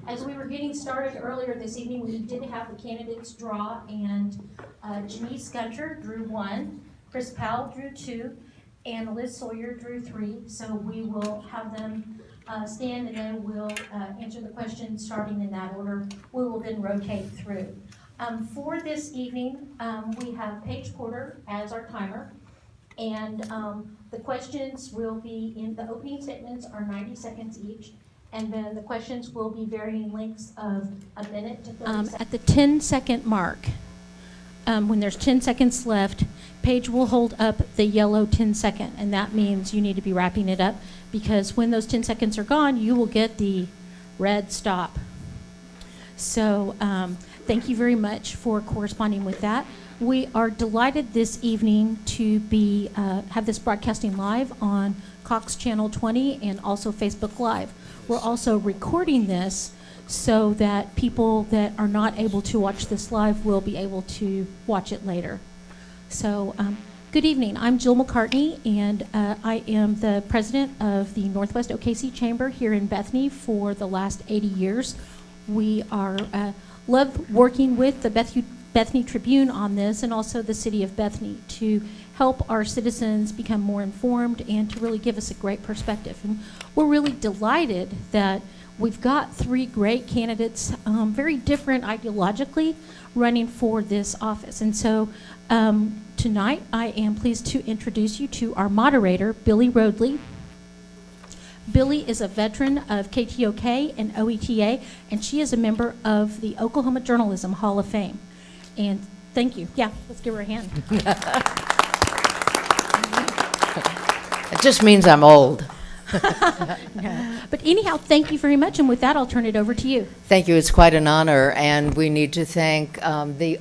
As we were getting started earlier this evening, we did have the candidates draw, and Janice Gunter drew 1, Chris Powell drew 2, and Liz Sawyer drew 3. So we will have them stand, and then we'll answer the questions starting in that order. We will then rotate through. For this evening, we have Paige Porter as our timer, and the questions will be in the opening statements are 90 seconds each. And then the questions will be varying lengths of a minute to 30 seconds. At the 10-second mark, when there's 10 seconds left, Paige will hold up the yellow 10-second, and that means you need to be wrapping it up, because when those 10 seconds are gone, you will get the red stop. So thank you very much for corresponding with that. We are delighted this evening to be have this broadcasting live on Cox Channel 20 and also Facebook Live. We're also recording this so that people that are not able to watch this live will be able to watch it later. So good evening. I'm Jill McCartney, and I am the president of the Northwest OKC Chamber here in Bethany for the last 80 years. We are love working with the Bethany Tribune on this, and also the city of Bethany, to help our citizens become more informed and to really give us a great perspective. And we're really delighted that we've got 3 great candidates, very different ideologically, running for this office. And so tonight I am pleased to introduce you to our moderator, Billy Roadley. Billy is a veteran of KTOK and OETA, and she is a member of the Oklahoma Journalism Hall of Fame. And thank you. Yeah, let's give her a hand. It just means I'm old. No. But anyhow, thank you very much, and with that, I'll turn it over to you. Thank you. It's quite an honor, and we need to thank the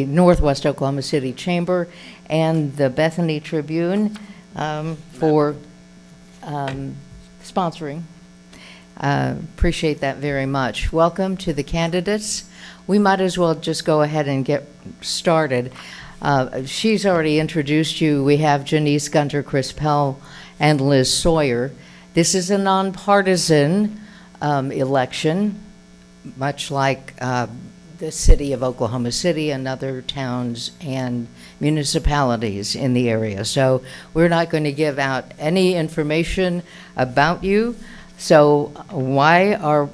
Northwest Oklahoma City Chamber and the Bethany Tribune for sponsoring. Appreciate that very much. Welcome to the candidates. We might as well just go ahead and get started. She's already introduced you. We have Janice Gunter, Chris Pell, and Liz Sawyer. This is a nonpartisan election, much like the city of Oklahoma City and other towns and municipalities in the area. So we're not going to give out any information about you. So why are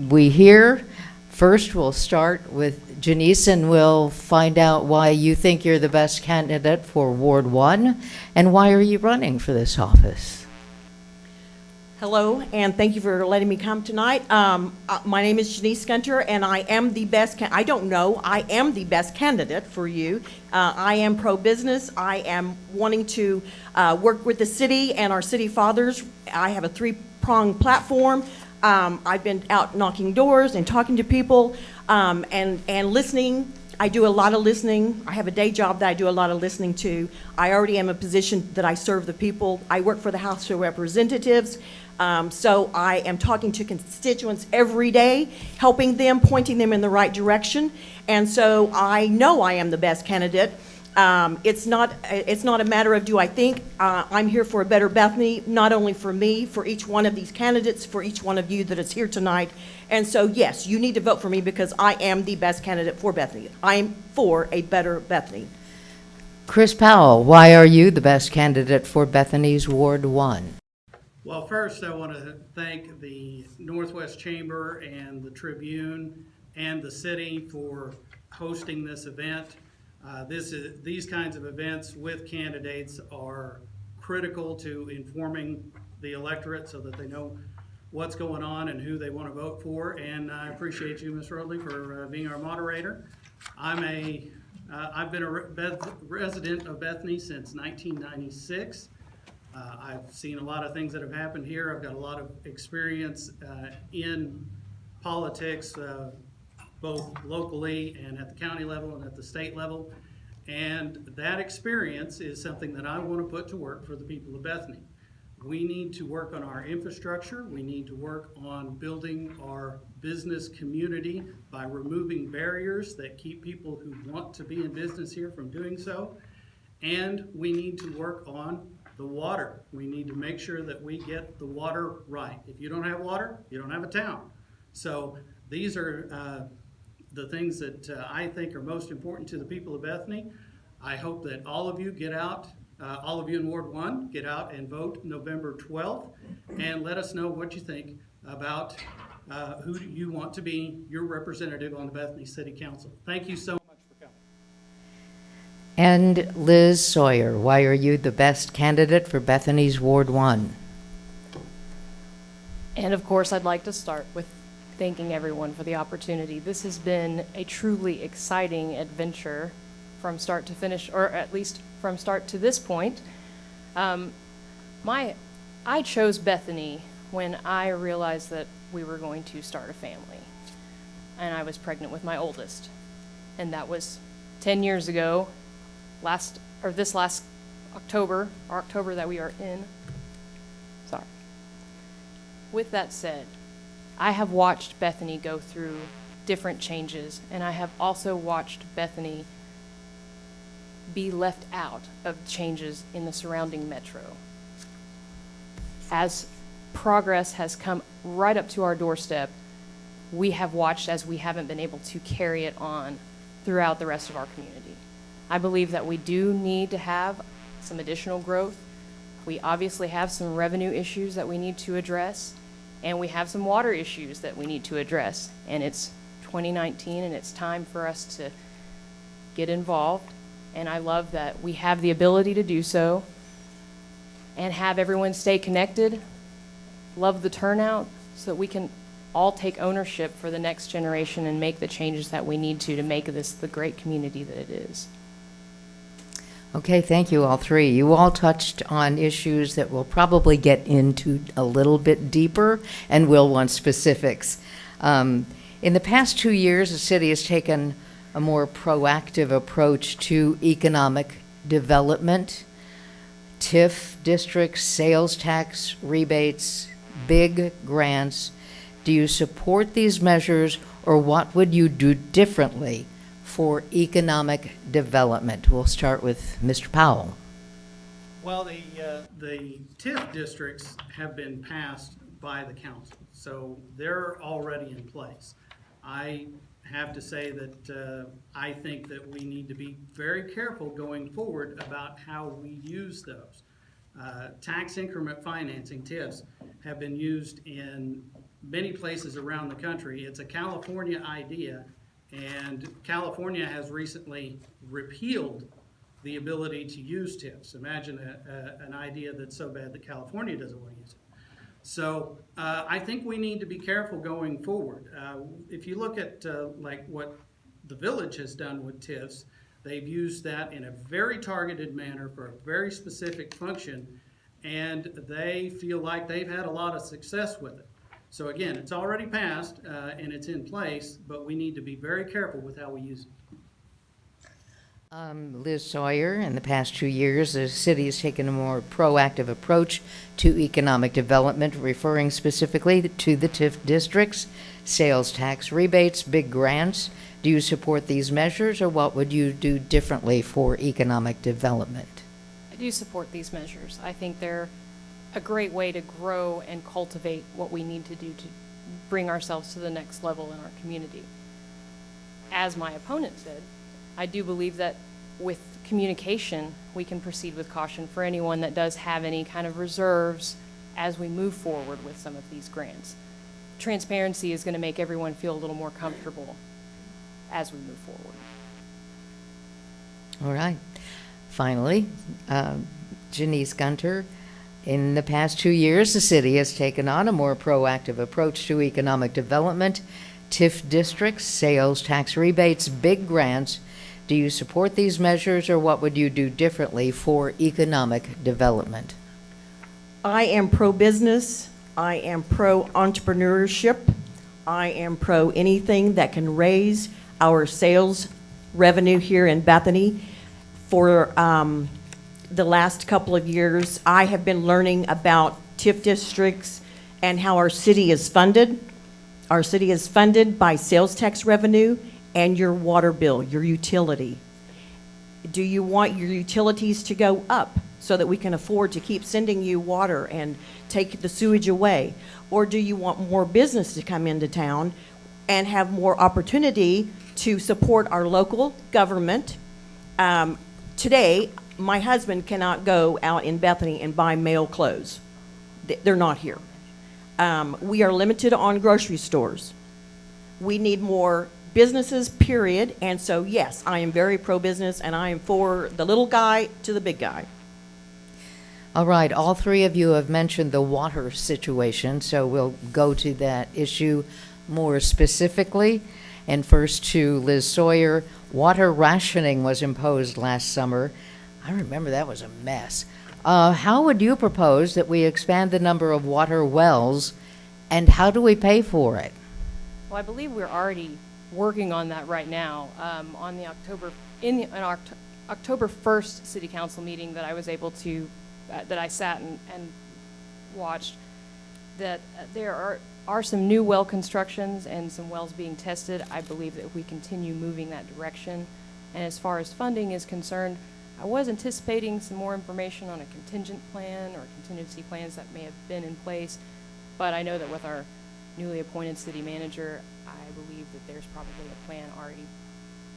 we here? First, we'll start with Janice, and we'll find out why you think you're the best candidate for Ward 1, and why are you running for this office? Hello, and thank you for letting me come tonight. My name is Janice Gunter, and I am the best, I am the best candidate for you. I am pro-business. I am wanting to work with the city and our city fathers. I have a 3-pronged platform. I've been out knocking doors and talking to people and listening. I do a lot of listening. I have a day job that I do a lot of listening to. I already am in a position that I serve the people. I work for the House of Representatives. So I am talking to constituents every day, helping them, pointing them in the right direction. And so I know I am the best candidate. It's not a matter of do I think. I'm here for a better Bethany, not only for me, for each one of these candidates, for each one of you that is here tonight. And so, yes, you need to vote for me because I am the best candidate for Bethany. I'm for a better Bethany. Chris Powell, why are you the best candidate for Bethany's Ward 1? Well, first I want to thank the Northwest Chamber and the Tribune and the city for hosting this event. These kinds of events with candidates are critical to informing the electorate so that they know what's going on and who they want to vote for. And I appreciate you, Ms. Rodley, for being our moderator. I've been a resident of Bethany since 1996. I've seen a lot of things that have happened here. I've got a lot of experience in politics, both locally and at the county level and at the state level. And that experience is something that I want to put to work for the people of Bethany. We need to work on our infrastructure. We need to work on building our business community by removing barriers that keep people who want to be in business here from doing so. And we need to work on the water. We need to make sure that we get the water right. If you don't have water, you don't have a town. So these are the things that I think are most important to the people of Bethany. I hope that all of you get out, all of you in Ward 1, get out and vote November 12th, and let us know what you think about who you want to be your representative on the Bethany City Council. Thank you so much for coming. And Liz Sawyer, why are you the best candidate for Bethany's Ward 1? And of course, I'd like to start with thanking everyone for the opportunity. This has been a truly exciting adventure from start to finish, or at least from start to this point. I chose Bethany when I realized that we were going to start a family. And I was pregnant with my oldest. And that was 10 years ago, this last October, or October that we are in. Sorry. With that said, I have watched Bethany go through different changes, and I have also watched Bethany be left out of changes in the surrounding metro. As progress has come right up to our doorstep, we have watched as we haven't been able to carry it on throughout the rest of our community. I believe that we do need to have some additional growth. We obviously have some revenue issues that we need to address, and we have some water issues that we need to address. And it's 2019, and it's time for us to get involved. And I love that we have the ability to do so and have everyone stay connected. Love the turnout so that we can all take ownership for the next generation and make the changes that we need to make this the great community that it is. Okay, thank you, all three. You all touched on issues that we'll probably get into a little bit deeper, and will want specifics. In the past 2 years, the city has taken a more proactive approach to economic development. TIF districts, sales tax rebates, big grants. Do you support these measures, or what would you do differently for economic development? We'll start with Mr. Powell. Well, the TIF districts have been passed by the council, so they're already in place. I have to say that I think that we need to be very careful going forward about how we use those. Tax increment financing, TIFs, have been used in many places around the country. It's a California idea, and California has recently repealed the ability to use TIFs. Imagine an idea that's so bad that California doesn't want to use it. So I think we need to be careful going forward. If you look at like what the village has done with TIFs, they've used that in a very targeted manner for a very specific function, and they feel like they've had a lot of success with it. So again, it's already passed and it's in place, but we need to be very careful with how we use it. Liz Sawyer, in the past 2 years, the city has taken a more proactive approach to economic development, referring specifically to the TIF districts, sales tax rebates, big grants. Do you support these measures, or what would you do differently for economic development? I do support these measures. I think they're a great way to grow and cultivate what we need to do to bring ourselves to the next level in our community. As my opponent said, I do believe that with communication, we can proceed with caution for anyone that does have any kind of reserves as we move forward with some of these grants. Transparency is going to make everyone feel a little more comfortable as we move forward. All right. Finally, Janice Gunter. In the past 2 years, the city has taken on a more proactive approach to economic development, TIF districts, sales tax rebates, big grants. Do you support these measures, or what would you do differently for economic development? I am pro-business. I am pro-entrepreneurship. I am pro anything that can raise our sales revenue here in Bethany. For the last couple of years, I have been learning about TIF districts and how our city is funded. Our city is funded by sales tax revenue and your water bill, your utility. Do you want your utilities to go up? so that we can afford to keep sending you water and take the sewage away? Or do you want more business to come into town and have more opportunity to support our local government? Today, my husband cannot go out in Bethany and buy male clothes. They're not here. We are limited on grocery stores. We need more businesses, period. And so, yes, I am very pro-business, and I am for the little guy to the big guy. All right, all three of you have mentioned the water situation, so we'll go to that issue more specifically. And first to Liz Sawyer, water rationing was imposed last summer. I remember that was a mess. How would you propose that we expand the number of water wells, and how do we pay for it? Well, I believe we're already working on that right now. On the October 1st City Council meeting that I was able to, that I sat and watched, that there are some new well constructions and some wells being tested. I believe that if we continue moving that direction, and as far as funding is concerned, I was anticipating some more information on a contingent plan or contingency plans that may have been in place, but I know that with our newly appointed city manager, I believe that there's probably a plan already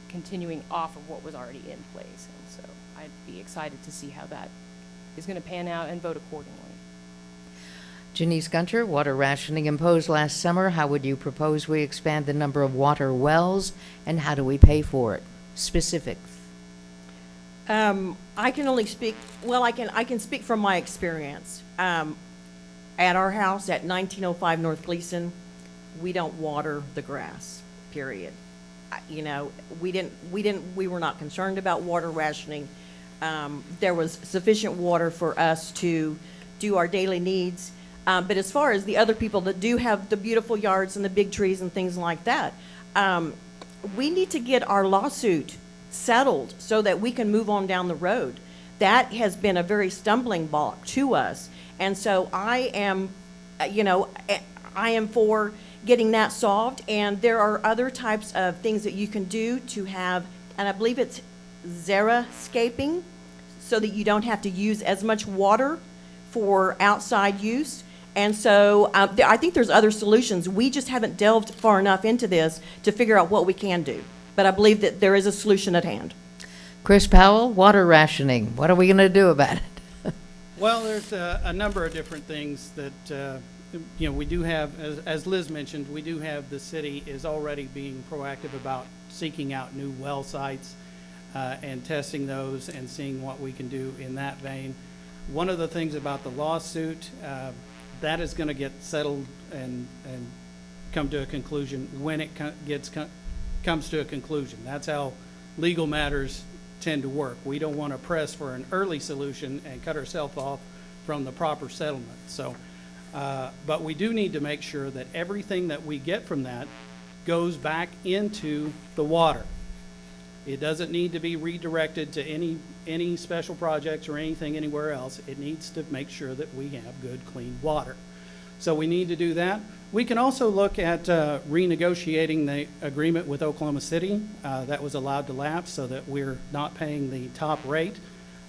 continuing off of what was already in place, and so I'd be excited to see how that is going to pan out and vote accordingly. Janice Gunter, water rationing imposed last summer. How would you propose we expand the number of water wells, and how do we pay for it? Specifics. I can only speak, well, I can speak from my experience. At our house at 1905 North Gleason, we don't water the grass, period. You know, we were not concerned about water rationing. There was sufficient water for us to do our daily needs. But as far as the other people that do have the beautiful yards and the big trees and things like that, we need to get our lawsuit settled so that we can move on down the road. That has been a very stumbling block to us. And so I am, I am for getting that solved. And there are other types of things that you can do to have, and I believe it's xeriscaping, so that you don't have to use as much water for outside use. And so I think there's other solutions. We just haven't delved far enough into this to figure out what we can do. But I believe that there is a solution at hand. Chris Powell, water rationing. What are we going to do about it? Well, there's a number of different things that, we do have, as Liz mentioned, we do have, the city is already being proactive about seeking out new well sites and testing those and seeing what we can do in that vein. One of the things about the lawsuit, that is going to get settled and come to a conclusion when it comes to a conclusion. That's how legal matters tend to work. We don't want to press for an early solution and cut ourselves off from the proper settlement. So, but we do need to make sure that everything that we get from that goes back into the water. It doesn't need to be redirected to any special projects or anything anywhere else. It needs to make sure that we have good, clean water. So we need to do that. We can also look at renegotiating the agreement with Oklahoma City that was allowed to lapse so that we're not paying the top rate.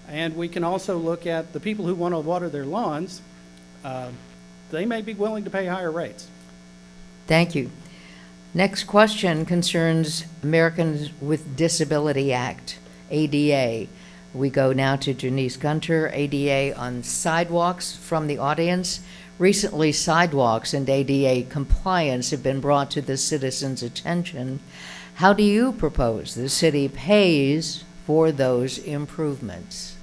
And we can also look at the people who want to water their lawns. They may be willing to pay higher rates. Thank you. Next question concerns Americans with Disability Act, ADA. We go now to Janice Gunter, ADA on sidewalks from the audience. Recently, sidewalks and ADA compliance have been brought to the citizens' attention. How do you propose the city pays for those improvements?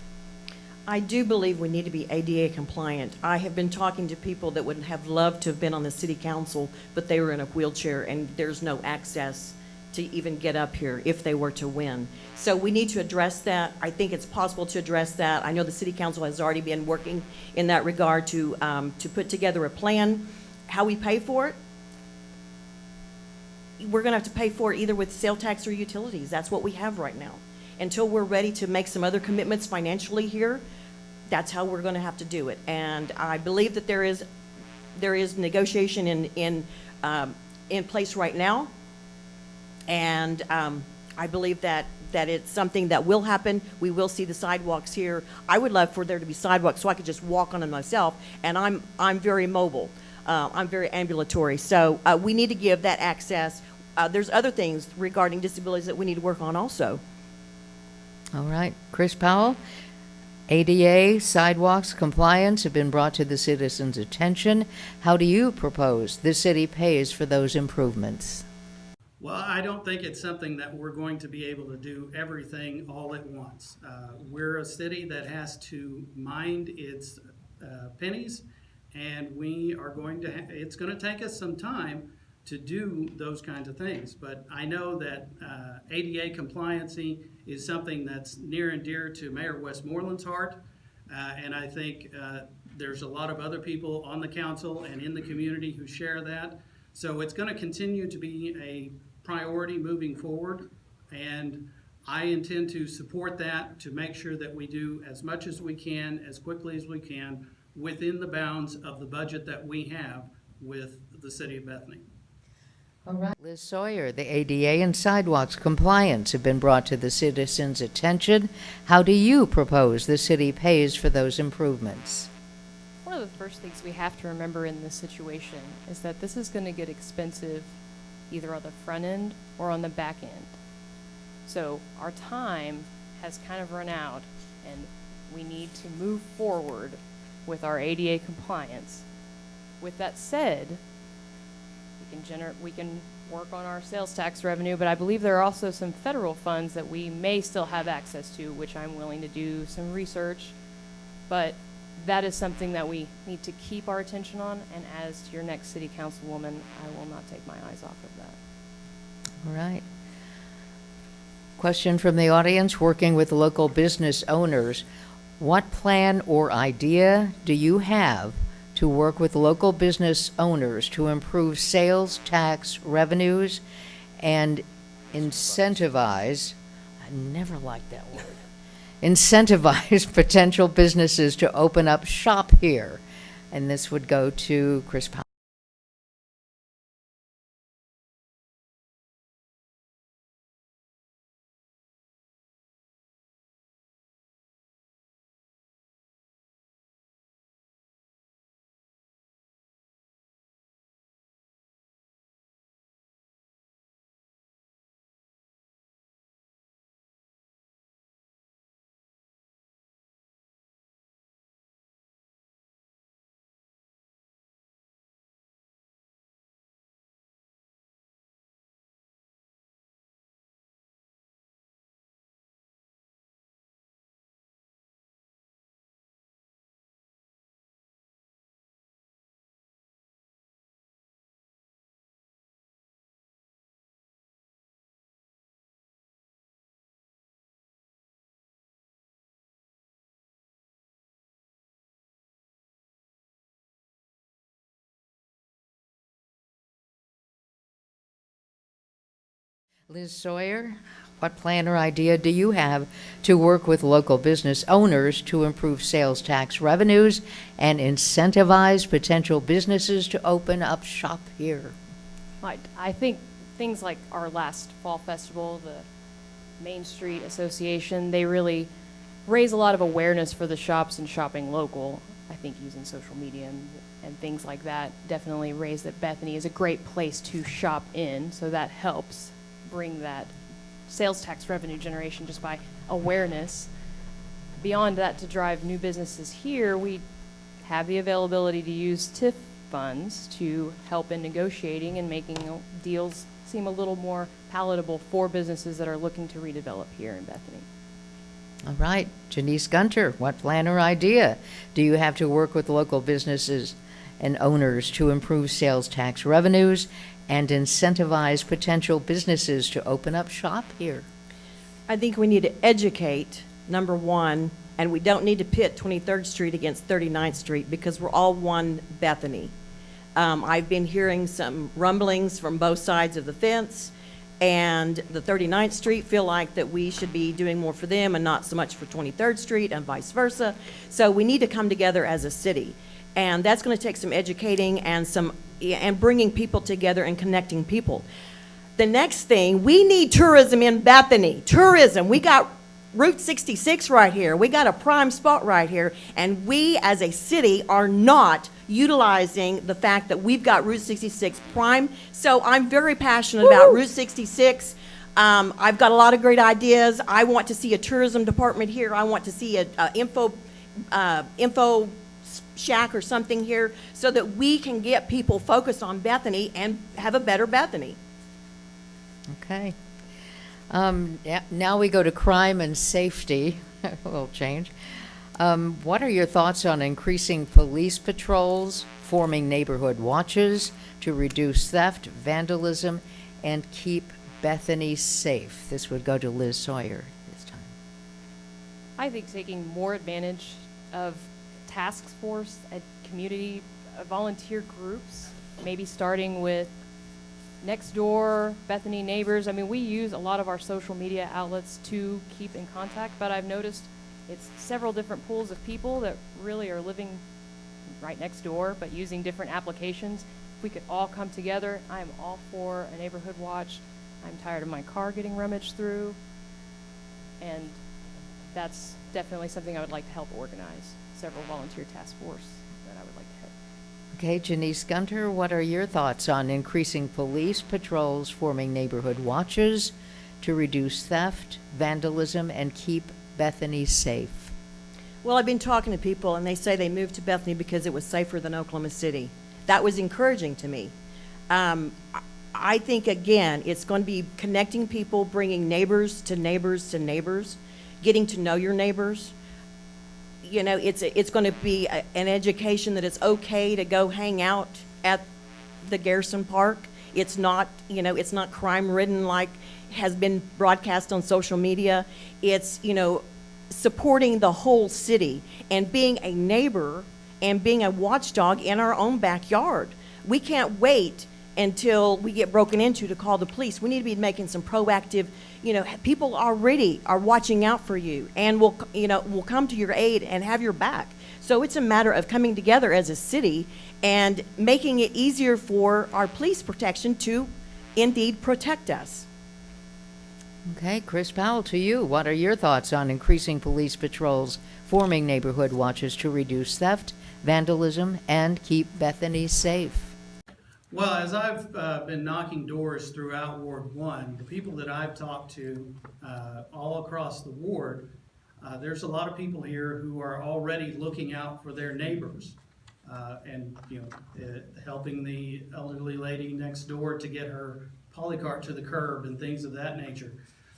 I do believe we need to be ADA compliant. I have been talking to people that would have loved to have been on the city council, but they were in a wheelchair and there's no access to even get up here if they were to win. So we need to address that. I think it's possible to address that. I know the city council has already been working in that regard to put together a plan. How we pay for it? We're gonna have to pay for it either with sale tax or utilities. That's what we have right now. Until we're ready to make some other commitments financially here, that's how we're gonna have to do it. And I believe that there is negotiation in place right now. And I believe that that it's something that will happen. We will see the sidewalks here. I would love for there to be sidewalks so I could just walk on them myself, and I'm very mobile. I'm very ambulatory, so we need to give that access. There's other things regarding disabilities that we need to work on also. All right, Chris Powell, ADA sidewalks compliance have been brought to the citizens' attention. How do you propose the city pays for those improvements? Well, I don't think it's something that we're going to be able to do everything all at once. We're a city that has to mind its pennies, and we are going to, it's going to take us some time to do those kinds of things. But I know that ADA compliancy is something that's near and dear to Mayor Westmoreland's heart, and I think there's a lot of other people on the council and in the community who share that. So it's going to continue to be a priority moving forward, and I intend to support that to make sure that we do as much as we can, as quickly as we can, within the bounds of the budget that we have with the city of Bethany. All right. Liz Sawyer, the ADA and sidewalks compliance have been brought to the citizens' attention. How do you propose the city pays for those improvements? One of the first things we have to remember in this situation is that this is going to get expensive either on the front end or on the back end. So our time has kind of run out, and we need to move forward with our ADA compliance. With that said, we can work on our sales tax revenue, but I believe there are also some federal funds that we may still have access to, which I'm willing to do some research. But that is something that we need to keep our attention on, and as your next city councilwoman, I will not take my eyes off of that. All right. Question from the audience, working with local business owners. What plan or idea do you have to work with local business owners to improve sales tax revenues and incentivize, I never liked that word, incentivize potential businesses to open up shop here? And this would go to Chris Powell. Liz Sawyer, what plan or idea do you have to work with local business owners to improve sales tax revenues and incentivize potential businesses to open up shop here? I think things like our last fall festival, the Main Street Association, they really raise a lot of awareness for the shops and shopping local. I think using social media and things like that definitely raise that Bethany is a great place to shop in, so that helps bring that sales tax revenue generation just by awareness. Beyond that, to drive new businesses here, we have the availability to use TIF funds to help in negotiating and making deals seem a little more palatable for businesses that are looking to redevelop here in Bethany. All right, Janice Gunter, what plan or idea do you have to work with local businesses and owners to improve sales tax revenues and incentivize potential businesses to open up shop here? I think we need to educate, number one, and we don't need to pit 23rd Street against 39th Street because we're all one Bethany. I've been hearing some rumblings from both sides of the fence, and the 39th Street feel like that we should be doing more for them and not so much for 23rd Street and vice versa. So we need to come together as a city, and that's going to take some educating and bringing people together and connecting people. The next thing, we need tourism in Bethany. Tourism. We got Route 66 right here. We got a prime spot right here. And we, as a city, are not utilizing the fact that we've got Route 66 prime. So I'm very passionate about Route 66. I've got a lot of great ideas. I want to see a tourism department here. I want to see a info shack or something here so that we can get people focused on Bethany and have a better Bethany. Okay. Now we go to crime and safety. A little change. What are your thoughts on increasing police patrols, forming neighborhood watches to reduce theft, vandalism, and keep Bethany safe? This would go to Liz Sawyer this time. I think taking more advantage of task force, community, volunteer groups, maybe starting with next door, Bethany neighbors. I mean, we use a lot of our social media outlets to keep in contact, but I've noticed it's several different pools of people that really are living right next door, but using different applications. If we could all come together, I am all for a neighborhood watch. I'm tired of my car getting rummaged through, and that's definitely something I would like to help organize. Several volunteer task force that I would like to help. Okay, Janice Gunter, what are your thoughts on increasing police patrols, forming neighborhood watches to reduce theft, vandalism, and keep Bethany safe? Well, I've been talking to people, and they say they moved to Bethany because it was safer than Oklahoma City. That was encouraging to me. I think, again, it's going to be connecting people, bringing neighbors to neighbors to neighbors, getting to know your neighbors. You know, it's going to be an education that it's okay to go hang out at the Garrison Park. It's not, you know, it's not crime-ridden like has been broadcast on social media. It's, you know, supporting the whole city and being a neighbor and being a watchdog in our own backyard. We can't wait until we get broken into to call the police. We need to be making some proactive, you know, people already are watching out for you and will come to your aid and have your back. So it's a matter of coming together as a city and making it easier for our police protection to indeed protect us. Okay, Chris Powell, to you. What are your thoughts on increasing police patrols, forming neighborhood watches to reduce theft, vandalism, and keep Bethany safe? Well, as I've been knocking doors throughout Ward 1, the people that I've talked to all across the ward, there's a lot of people here who are already looking out for their neighbors and, you know, helping the elderly lady next door to get her polycart to the curb and things of that nature.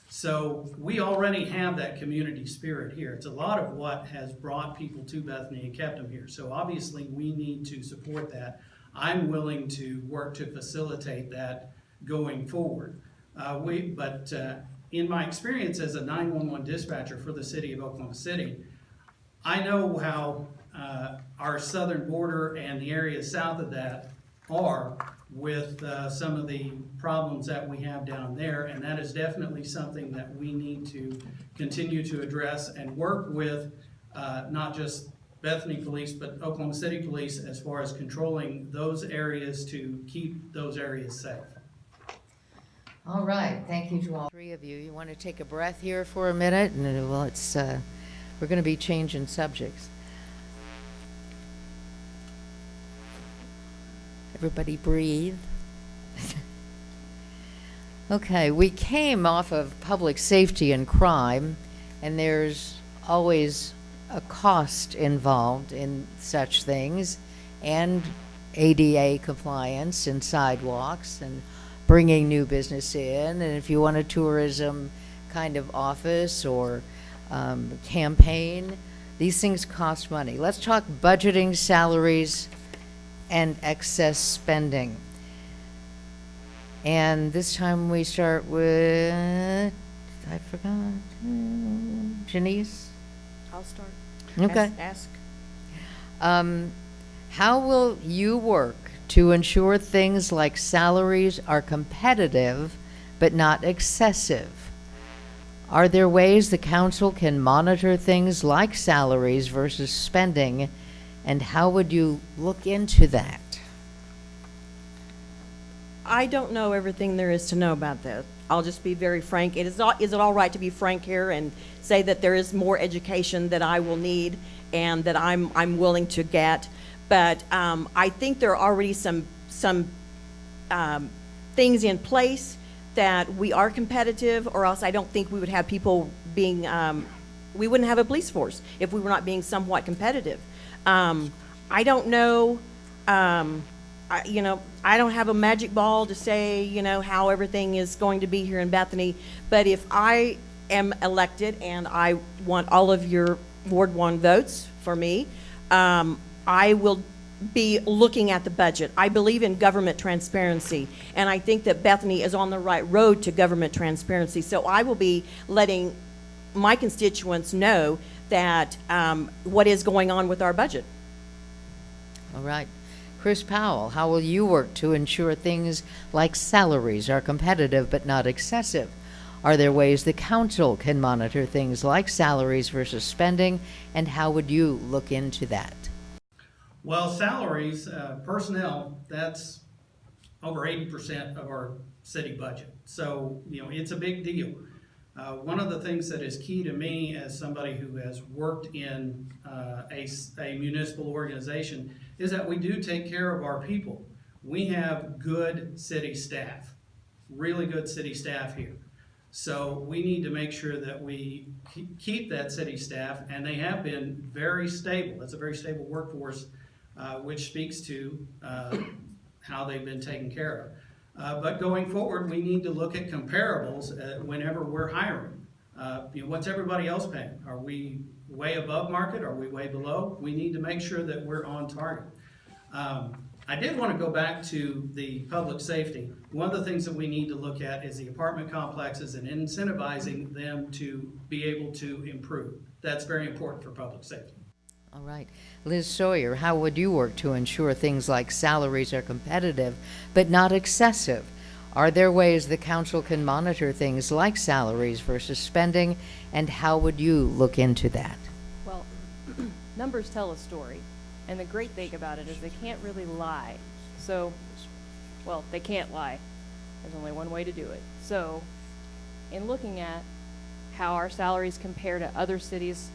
So we already have that community spirit here. It's a lot of what has brought people to Bethany and kept them here. So obviously we need to support that. I'm willing to work to facilitate that going forward. In my experience as a 911 dispatcher for the city of Oklahoma City, I know how our southern border and the areas south of that are with some of the problems that we have down there, and that is definitely something that we need to continue to address and work with not just Bethany Police, but Oklahoma City Police as far as controlling those areas to keep those areas safe. All right, thank you to all three of you. You want to take a breath here for a minute? And well, it's we're going to be changing subjects. Everybody breathe. Okay, we came off of public safety and crime, and there's always a cost involved in such things, and ADA compliance and sidewalks and bringing new business in. And if you want a tourism kind of office or campaign, these things cost money. Let's talk budgeting, salaries, and excess spending. And this time we start with, I forgot, Janice? I'll start. Okay. Ask. How will you work to ensure things like salaries are competitive but not excessive? Are there ways the council can monitor things like salaries versus spending, and how would you look into that? I don't know everything there is to know about this. I'll just be very frank. Is it all right to be frank here and say that there is more education that I will need and that I'm willing to get? But I think there are already some things in place that we are competitive, or else I don't think we would have people being, we wouldn't have a police force if we were not being somewhat competitive. I don't know, I don't have a magic ball to say, how everything is going to be here in Bethany, but if I am elected and I want all of your Ward 1 votes for me, I will be looking at the budget. I believe in government transparency, and I think that Bethany is on the right road to government transparency. So I will be letting my constituents know that what is going on with our budget. All right. Chris Powell, how will you work to ensure things like salaries are competitive but not excessive? Are there ways the council can monitor things like salaries versus spending, and how would you look into that? Well, salaries, personnel, that's over 80% of our city budget. So, it's a big deal. One of the things that is key to me as somebody who has worked in a municipal organization is that we do take care of our people. We have good city staff, really good city staff here. So we need to make sure that we keep that city staff, and they have been very stable. It's a very stable workforce, which speaks to how they've been taken care of. But going forward, we need to look at comparables whenever we're hiring. What's everybody else paying? Are we way above market? Are we way below? We need to make sure that we're on target. I did want to go back to the public safety. One of the things that we need to look at is the apartment complexes and incentivizing them to be able to improve. That's very important for public safety. All right. Liz Sawyer, how would you work to ensure things like salaries are competitive but not excessive? Are there ways the council can monitor things like salaries versus spending, and how would you look into that? Well, numbers tell a story, and the great thing about it is they can't really lie. So, well, they can't lie. There's only one way to do it. So, in looking at how our salaries compare to other cities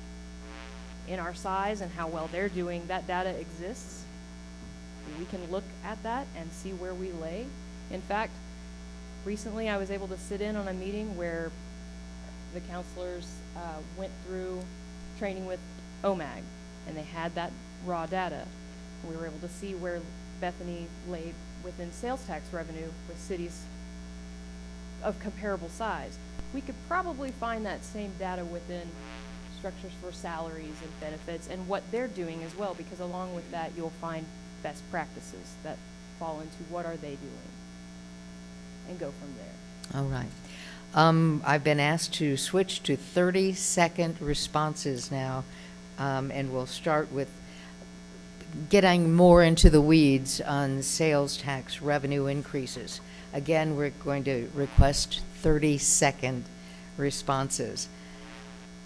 in our size and how well they're doing, that data exists. We can look at that and see where we lay. In fact, recently I was able to sit in on a meeting where the counselors went through training with OMAG, and they had that raw data. We were able to see where Bethany lay within sales tax revenue with cities of comparable size. We could probably find that same data within structures for salaries and benefits and what they're doing as well, because along with that you'll find best practices that fall into what are they doing and go from there. All right. I've been asked to switch to 30-second responses now, and we'll start with getting more into the weeds on sales tax revenue increases. Again, we're going to request 30-second responses.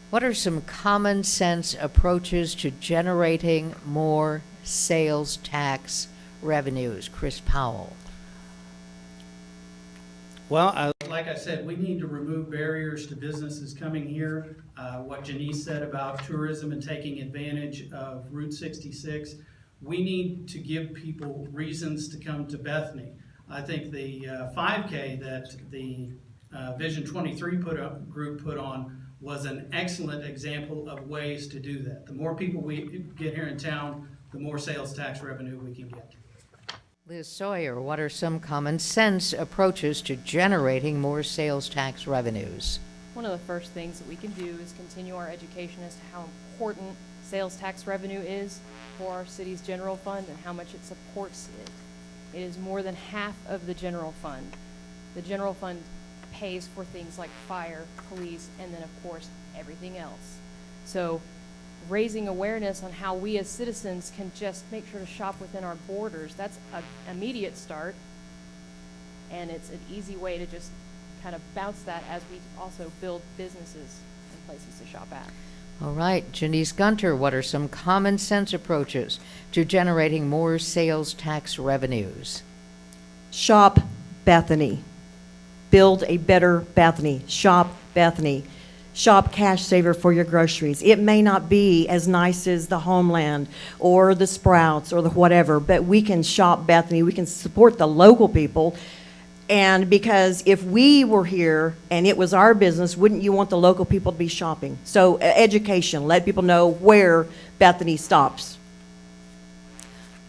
What are some common sense approaches to generating more sales tax revenues? Chris Powell. Well, like I said, we need to remove barriers to businesses coming here. What Janice said about tourism and taking advantage of Route 66, we need to give people reasons to come to Bethany. I think the 5K that the Vision 23 group put on was an excellent example of ways to do that. The more people we get here in town, the more sales tax revenue we can get. Liz Sawyer, what are some common sense approaches to generating more sales tax revenues? One of the first things that we can do is continue our education as to how important sales tax revenue is for our city's general fund and how much it supports it. It is more than half of the general fund. The general fund pays for things like fire, police, and then of course everything else. So raising awareness on how we as citizens can just make sure to shop within our borders, that's an immediate start, and it's an easy way to just kind of bounce that as we also build businesses and places to shop at. All right, Janice Gunter, what are some common sense approaches to generating more sales tax revenues? Shop Bethany. Build a better Bethany. Shop Bethany. Shop Cash Saver for your groceries. It may not be as nice as the Homeland or the Sprouts or the whatever, but we can shop Bethany. We can support the local people. And because if we were here and it was our business, wouldn't you want the local people to be shopping? So education, let people know where Bethany stops.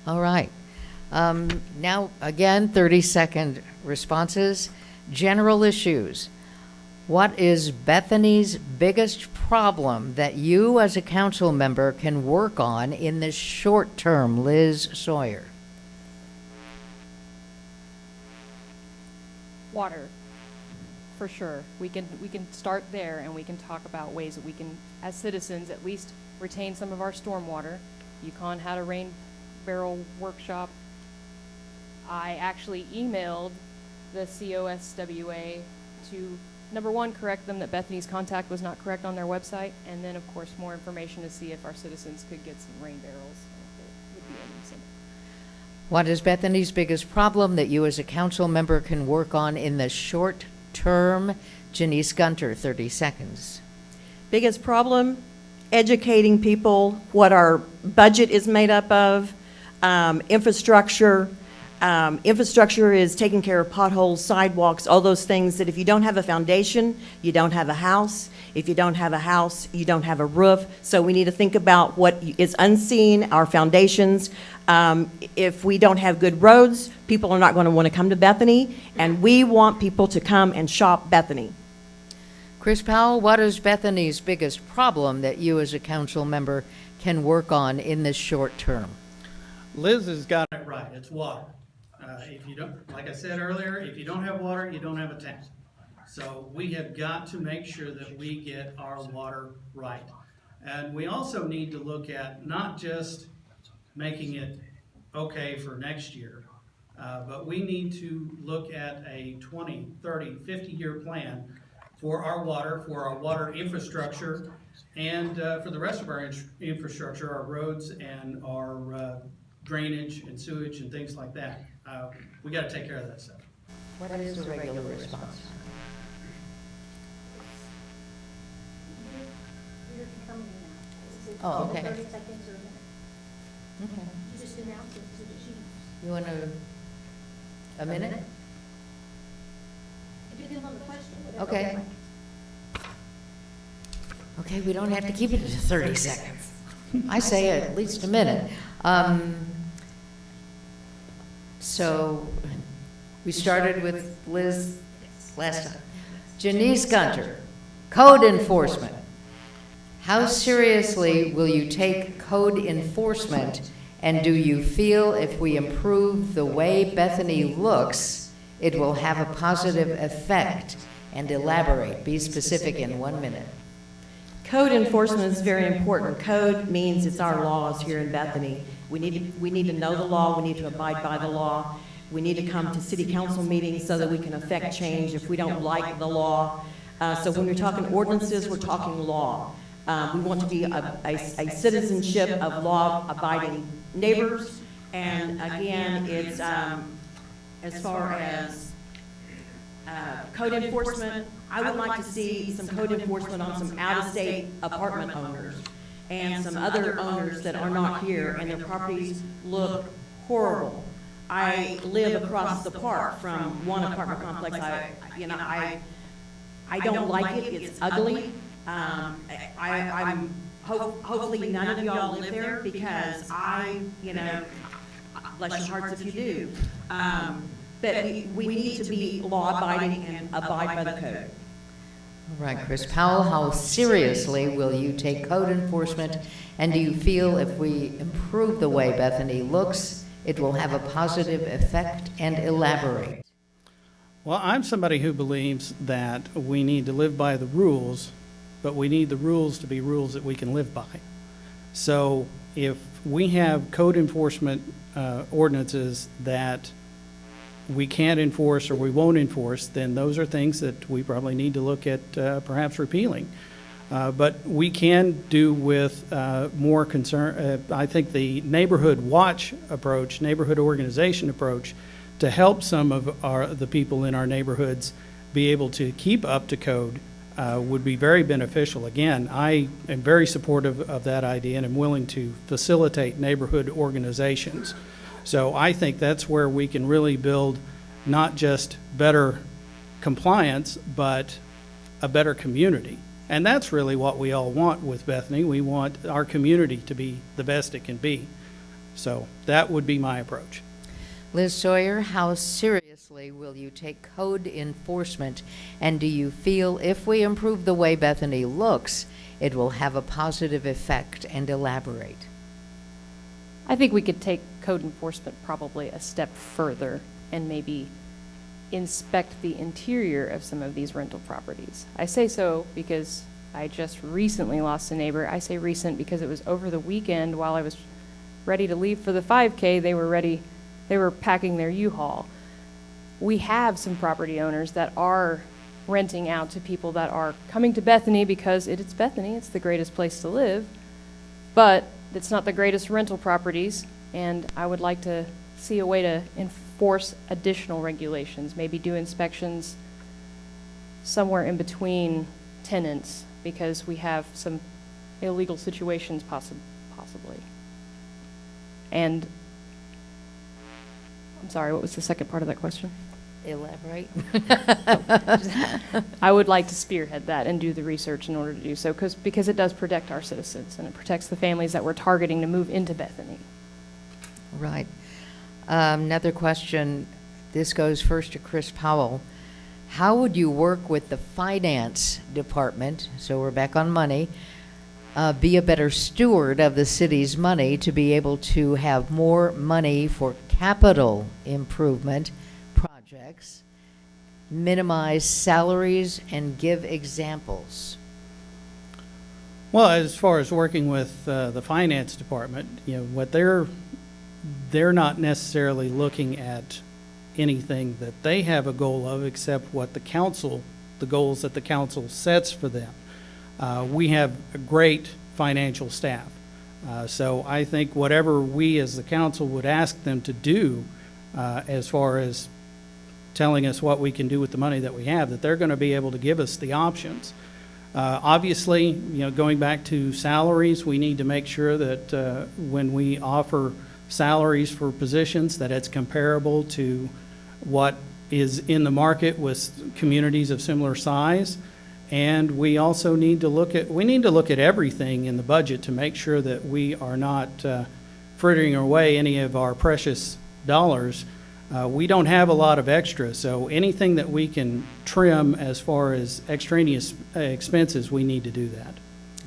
All right. Now, again, 30-second responses. General issues. What is Bethany's biggest problem that you as a council member can work on in the short term? Liz Sawyer. Water, for sure. We can start there, and we can talk about ways that we can, as citizens, at least retain some of our stormwater. UConn had a rain barrel workshop. I actually emailed the COSWA to, number one, correct them that Bethany's contact was not correct on their website, and then, of course, more information to see if our citizens could get some rain barrels. If it would be any simple. What is Bethany's biggest problem that you as a council member can work on in the short term? Janice Gunter, 30 seconds. Biggest problem, educating people what our budget is made up of, infrastructure. Infrastructure is taking care of potholes, sidewalks, all those things that if you don't have a foundation, you don't have a house. If you don't have a house, you don't have a roof. So we need to think about what is unseen, our foundations. If we don't have good roads, people are not going to want to come to Bethany, and we want people to come and shop Bethany. Chris Powell, what is Bethany's biggest problem that you as a council member can work on in the short term? Liz has got it right, it's water. If you don't, like I said earlier, if you don't have water, you don't have a tank. So we have got to make sure that we get our water right. And we also need to look at not just making it okay for next year, but we need to look at a 20, 30, 50-year plan for our water infrastructure, and for the rest of our infrastructure, our roads and our drainage and sewage and things like that. We got to take care of that stuff. What is the regular response? Oh, okay. 30 seconds or a minute. Okay. You just announced it to the chief. You want a minute? It depends on the question. whatever. Okay. Okay, we don't have to keep it to 30 seconds. I say at least a minute. So we started with Liz last time. Janice Gunter, code enforcement. How seriously will you take code enforcement, and do you feel if we improve the way Bethany looks, it will have a positive effect? And elaborate, be specific in 1 minute. Code enforcement is very important. Code means it's our laws here in Bethany. We need to know the law, we need to abide by the law. We need to come to city council meetings so that we can affect change if we don't like the law. So when we're talking ordinances, we're talking law. We want to be a citizenship of law-abiding neighbors. And again, it's as far as code enforcement, I would like to see some code enforcement on some out-of-state apartment owners and some other owners that are not here and their properties look horrible. I live across the park from one apartment complex. I don't like it. It's ugly. Hopefully none of y'all live there because bless your hearts if you do. But we need to be law-abiding and abide by the code. All right, Chris Powell, how seriously will you take code enforcement, and do you feel if we improve the way Bethany looks, it will have a positive effect? And elaborate. Well, I'm somebody who believes that we need to live by the rules, but we need the rules to be rules that we can live by. So if we have code enforcement ordinances that we can't enforce or we won't enforce, then those are things that we probably need to look at perhaps repealing. But we can do with more concern. I think the neighborhood watch approach, neighborhood organization approach to help some of the people in our neighborhoods be able to keep up to code would be very beneficial. Again, I am very supportive of that idea and am willing to facilitate neighborhood organizations. So I think that's where we can really build not just better compliance, but a better community. And that's really what we all want with Bethany. We want our community to be the best it can be. So that would be my approach. Liz Sawyer, how seriously will you take code enforcement? And do you feel if we improve the way Bethany looks, it will have a positive effect? And elaborate. I think we could take code enforcement probably a step further and maybe inspect the interior of some of these rental properties. I say so because I just recently lost a neighbor. I say recent because it was over the weekend while I was ready to leave for the 5K. They were packing their U-Haul. We have some property owners that are renting out to people that are coming to Bethany because it's Bethany, it's the greatest place to live, but it's not the greatest rental properties, and I would like to see a way to enforce additional regulations, maybe do inspections somewhere in between tenants, because we have some illegal situations possibly. And I'm sorry, what was the second part of that question? Elaborate. I would like to spearhead that and do the research in order to do so, because it does protect our citizens and it protects the families that we're targeting to move into Bethany. Right. Another question, this goes first to Chris Powell. How would you work with the finance department, so we're back on money, be a better steward of the city's money to be able to have more money for capital improvement projects, minimize salaries, and give examples? Well, as far as working with the finance department, what they're not necessarily looking at anything that they have a goal of except what the goals that the council sets for them. We have a great financial staff. So I think whatever we as the council would ask them to do as far as telling us what we can do with the money that we have, that they're going to be able to give us the options. Obviously, going back to salaries, we need to make sure that when we offer salaries for positions, that it's comparable to what is in the market with communities of similar size. And we also need to look at everything in the budget to make sure that we are not frittering away any of our precious dollars. We don't have a lot of extra, so anything that we can trim as far as extraneous expenses, we need to do that.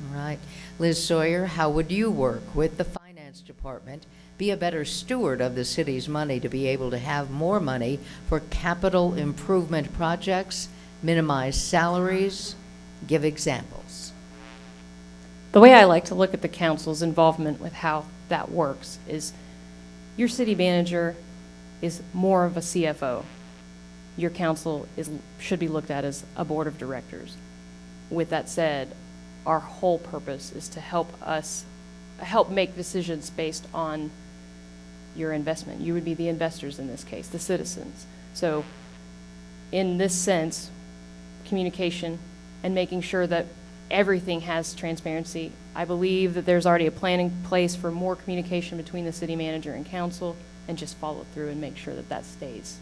All right. Liz Sawyer, how would you work with the finance department, be a better steward of the city's money to be able to have more money for capital improvement projects, minimize salaries, give examples? The way I like to look at the council's involvement with how that works is your city manager is more of a CFO. Your council should be looked at as a board of directors. With that said, our whole purpose is to help make decisions based on your investment. You would be the investors in this case, the citizens. So in this sense, communication and making sure that everything has transparency. I believe that there's already a plan in place for more communication between the city manager and council, and just follow through and make sure that that stays.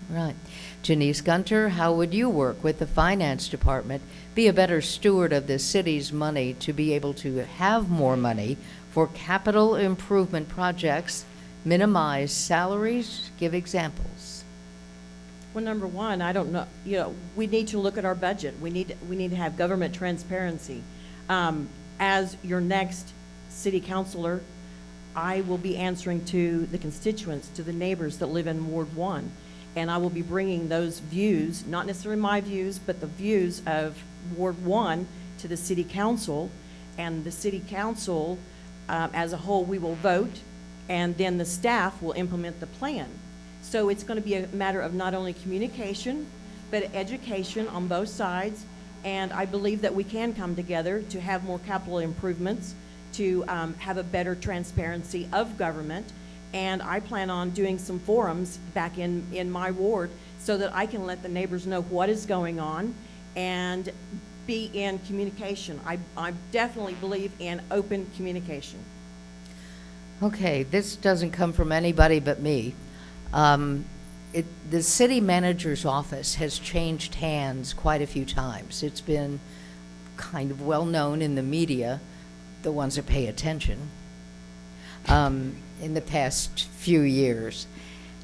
Right. Janice Gunter, how would you work with the finance department, be a better steward of the city's money to be able to have more money for capital improvement projects, minimize salaries, give examples? Well, number one, I don't know, we need to look at our budget. We need to have government transparency. As your next city councilor, I will be answering to the constituents, to the neighbors that live in Ward 1. And I will be bringing those views, not necessarily my views, but the views of Ward 1 to the city council. And the city council, as a whole, we will vote, and then the staff will implement the plan. So it's going to be a matter of not only communication, but education on both sides. And I believe that we can come together to have more capital improvements, to have a better transparency of government, And I plan on doing some forums back in my ward so that I can let the neighbors know what is going on and be in communication. I definitely believe in open communication. Okay, this doesn't come from anybody but me. The city manager's office has changed hands quite a few times. It's been kind of well-known in the media, the ones that pay attention, in the past few years.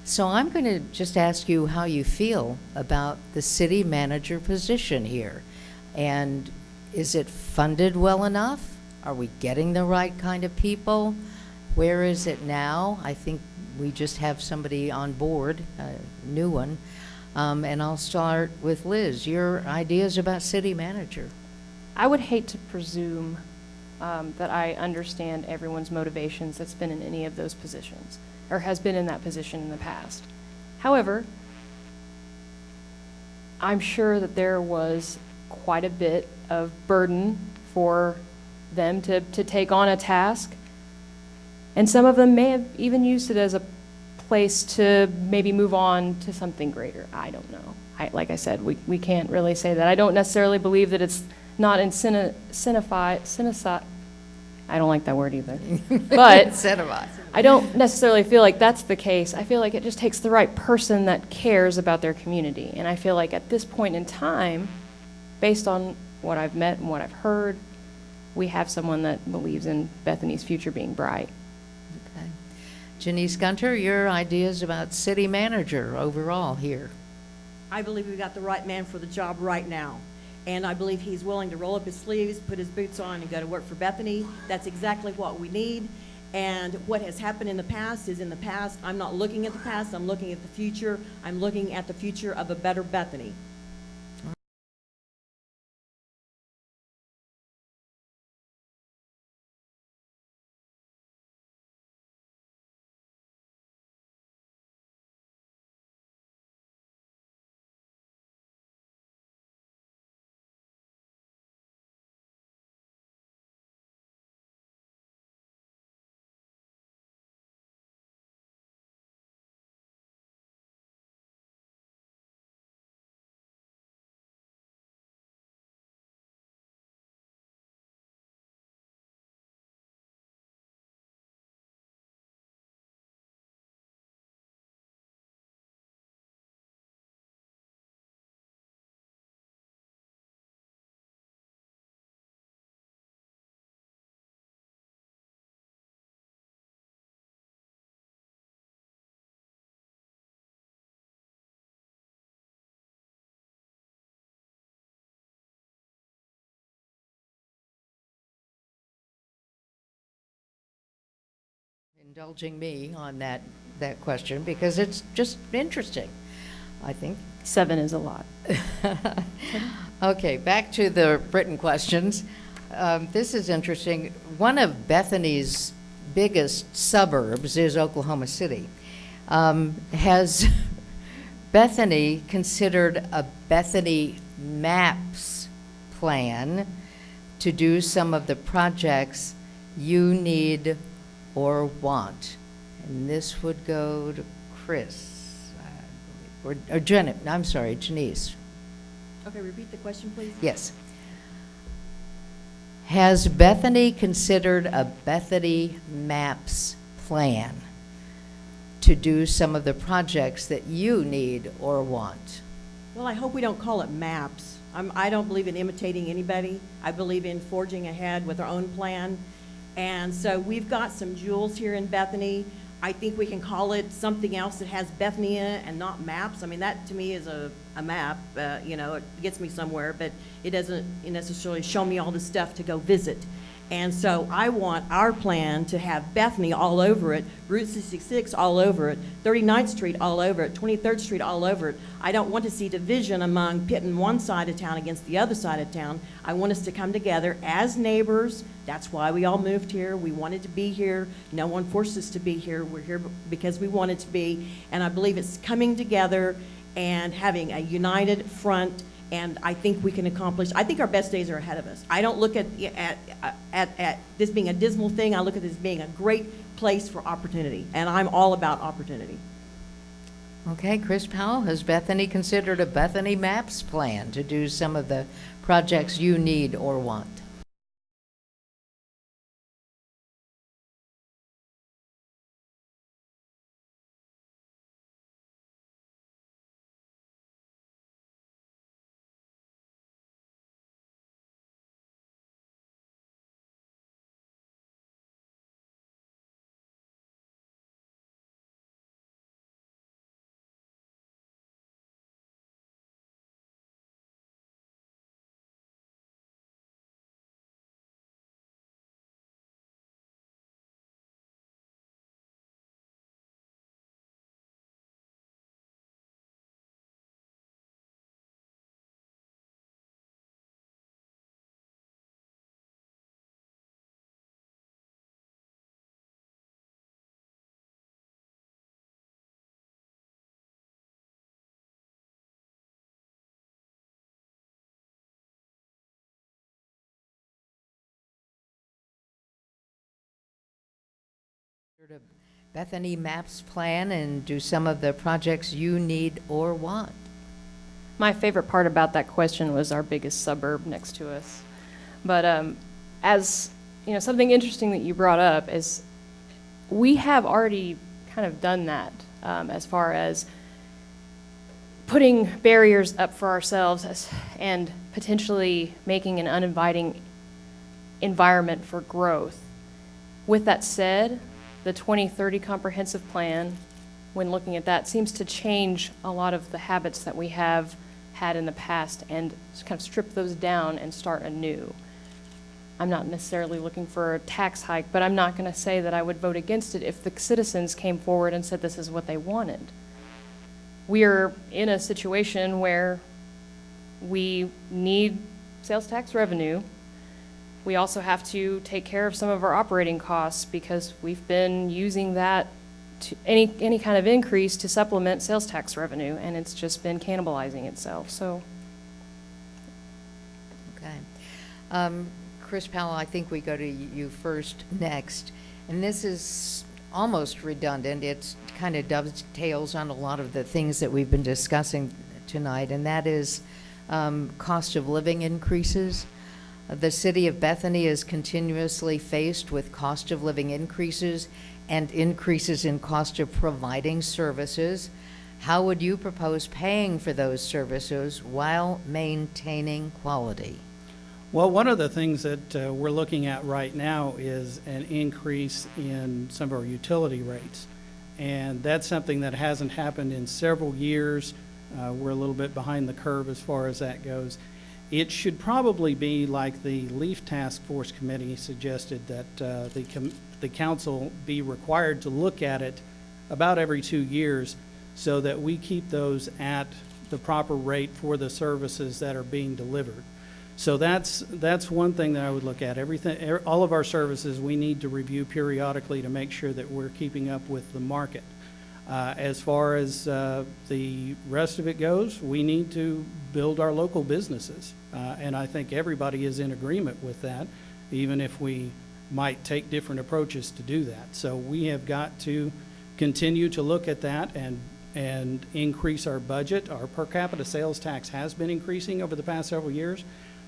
So I'm going to just ask you how you feel about the city manager position here. And is it funded well enough? Are we getting the right kind of people? Where is it now? I think we just have somebody on board, a new one. And I'll start with Liz. Your ideas about city manager? I would hate to presume that I understand everyone's motivations that's been in any of those positions, or has been in that position in the past. However, I'm sure that there was quite a bit of burden for them to take on a task, and some of them may have even used it as a place to maybe move on to something greater. I don't know. Like I said, we can't really say that. I don't necessarily believe that it's not I don't like that word either. But Incentivized. I don't necessarily feel like that's the case. I feel like it just takes the right person that cares about their community. And I feel like at this point in time, based on what I've met and what I've heard, we have someone that believes in Bethany's future being bright. Okay. Janice Gunter, your ideas about city manager overall here? I believe we've got the right man for the job right now. And I believe he's willing to roll up his sleeves, put his boots on, and go to work for Bethany. That's exactly what we need. And what has happened in the past is in the past. I'm not looking at the past, I'm looking at the future. I'm looking at the future of a better Bethany. Indulging me on that question because it's just interesting, I think. 7 is a lot. Okay, back to the written questions. This is interesting. One of Bethany's biggest suburbs is Oklahoma City. Has Bethany considered a Bethany Maps plan to do some of the projects you need or want? And this would go to Chris, I believe, or Janice. Okay, repeat the question, please. Yes. Has Bethany considered a Bethany Maps plan to do some of the projects that you need or want? Well, I hope we don't call it maps. I don't believe in imitating anybody. I believe in forging ahead with our own plan. And so we've got some jewels here in Bethany. I think we can call it something else that has Bethany in it and not maps. I mean, that to me is a map. It gets me somewhere, but it doesn't necessarily show me all the stuff to go visit. And so I want our plan to have Bethany all over it, Route 66 all over it, 39th Street all over it, 23rd Street all over it. I don't want to see division among pitting one side of town against the other side of town. I want us to come together as neighbors. That's why we all moved here. We wanted to be here. No one forced us to be here. We're here because we wanted to be. And I believe it's coming together and having a united front. And I think we can accomplish. I think our best days are ahead of us. I don't look at this being a dismal thing. I look at this being a great place for opportunity, and I'm all about opportunity. Okay, Chris Powell, has Bethany considered a Bethany Maps plan to do some of the projects you need or want? Bethany Maps plan and do some of the projects you need or want? My favorite part about that question was our biggest suburb next to us. But as you know, something interesting that you brought up is we have already kind of done that as far as putting barriers up for ourselves and potentially making an uninviting environment for growth. With that said, the 2030 comprehensive plan, when looking at that, seems to change a lot of the habits that we have had in the past and kind of strip those down and start anew. I'm not necessarily looking for a tax hike, but I'm not going to say that I would vote against it if the citizens came forward and said this is what they wanted. We are in a situation where we need sales tax revenue. We also have to take care of some of our operating costs because we've been using that to any kind of increase to supplement sales tax revenue, and it's just been cannibalizing itself. So, Okay. Chris Powell, I think we go to you first next. And this is almost redundant. It kind of dovetails on a lot of the things that we've been discussing tonight, and that is cost of living increases. The city of Bethany is continuously faced with cost of living increases and increases in cost of providing services. How would you propose paying for those services while maintaining quality? Well, one of the things that we're looking at right now is an increase in some of our utility rates. And that's something that hasn't happened in several years. We're a little bit behind the curve as far as that goes. It should probably be like the Leaf Task Force Committee suggested, that the council be required to look at it about every 2 years so that we keep those at the proper rate for the services that are being delivered. So that's one thing that I would look at. All of our services we need to review periodically to make sure that we're keeping up with the market. As far as the rest of it goes, we need to build our local businesses. And I think everybody is in agreement with that, even if we might take different approaches to do that. So we have got to continue to look at that and increase our budget. Our per capita sales tax has been increasing over the past several years,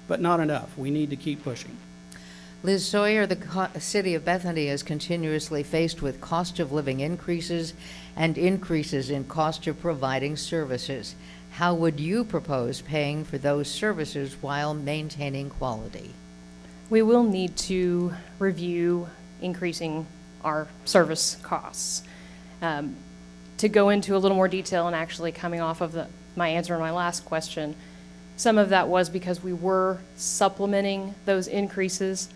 but not enough. We need to keep pushing. Liz Sawyer, the city of Bethany is continuously faced with cost of living increases and increases in cost of providing services. How would you propose paying for those services while maintaining quality? we will need to review increasing our service costs. To go into a little more detail and actually coming off of my answer on my last question, some of that was because we were supplementing those increases,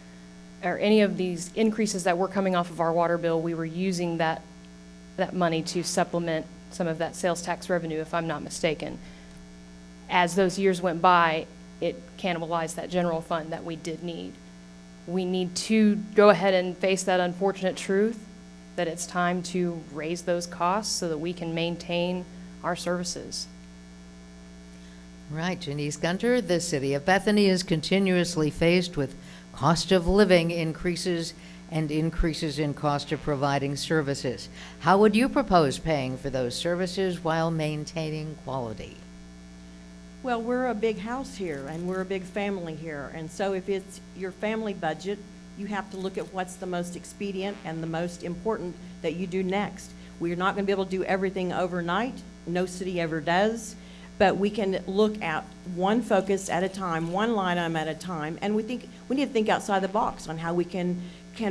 or any of these increases that were coming off of our water bill, we were using that money to supplement some of that sales tax revenue, if I'm not mistaken. As those years went by, it cannibalized that general fund that we did need. We need to go ahead and face that unfortunate truth that it's time to raise those costs so that we can maintain our services. Right, Janice Gunter, the city of Bethany is continuously faced with cost of living increases and increases in cost of providing services. How would you propose paying for those services while maintaining quality? Well, we're a big house here, and we're a big family here, and so if it's your family budget, you have to look at what's the most expedient and the most important that you do next. We're not going to be able to do everything overnight. No city ever does. But we can look at one focus at a time, one line item at a time, and we need to think outside the box on how we can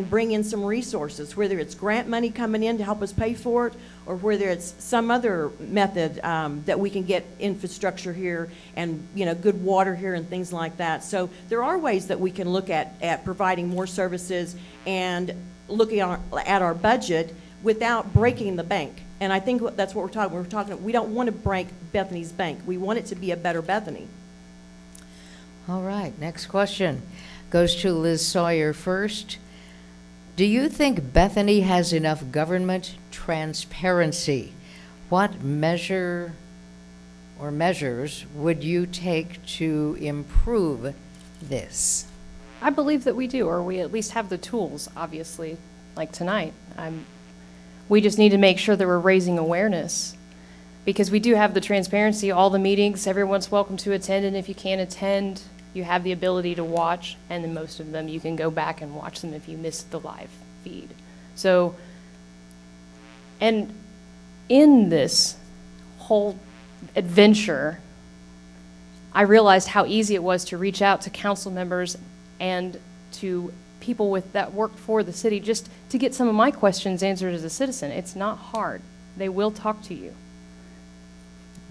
bring in some resources, whether it's grant money coming in to help us pay for it, or whether it's some other method that we can get infrastructure here and, you know, good water here and things like that. So there are ways that we can look at providing more services and looking at our budget without breaking the bank. And I think that's what we're talking. We're talking. We don't want to break Bethany's bank. We want it to be a better Bethany. All right, next question goes to Liz Sawyer first. Do you think Bethany has enough government transparency? What measure or measures would you take to improve this? I believe that we do, or we at least have the tools, obviously, like tonight. We just need to make sure that we're raising awareness, because we do have the transparency, all the meetings, everyone's welcome to attend, and if you can't attend, you have the ability to watch, and then most of them you can go back and watch them if you missed the live feed. So, and in this whole adventure, I realized how easy it was to reach out to council members and to people that worked for the city just to get some of my questions answered as a citizen. It's not hard. They will talk to you.